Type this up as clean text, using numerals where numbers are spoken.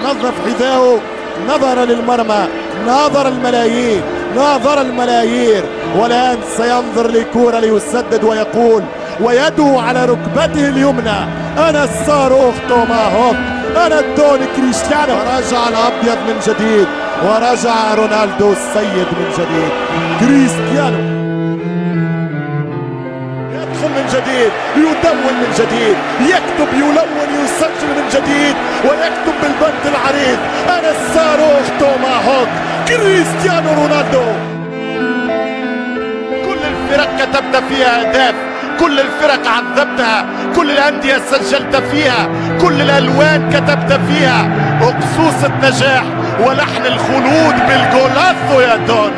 نظف حذاءه، نظر للمرمى، ناظر الملايين، ناظر الملايير، والآن سينظر لكورة ليسدد ويقول ويده على ركبته اليمنى: أنا الصاروخ توماهوك، أنا الدون كريستيانو. ورجع الأبيض من جديد، ورجع رونالدو السيد من جديد. كريستيانو يدخل من جديد، يدون من جديد، يكتب، يلون، يسجل من جديد، ويكتب بالبند العريض: أنا الصاروخ توماهوك كريستيانو رونالدو. كل الفرق كتبت فيها أهداف، كل الفرق عذبتها، كل الأندية سجلت فيها، كل الألوان كتبت فيها، أقصوصة نجاح ولحن الخلود بالجولازو يا دون.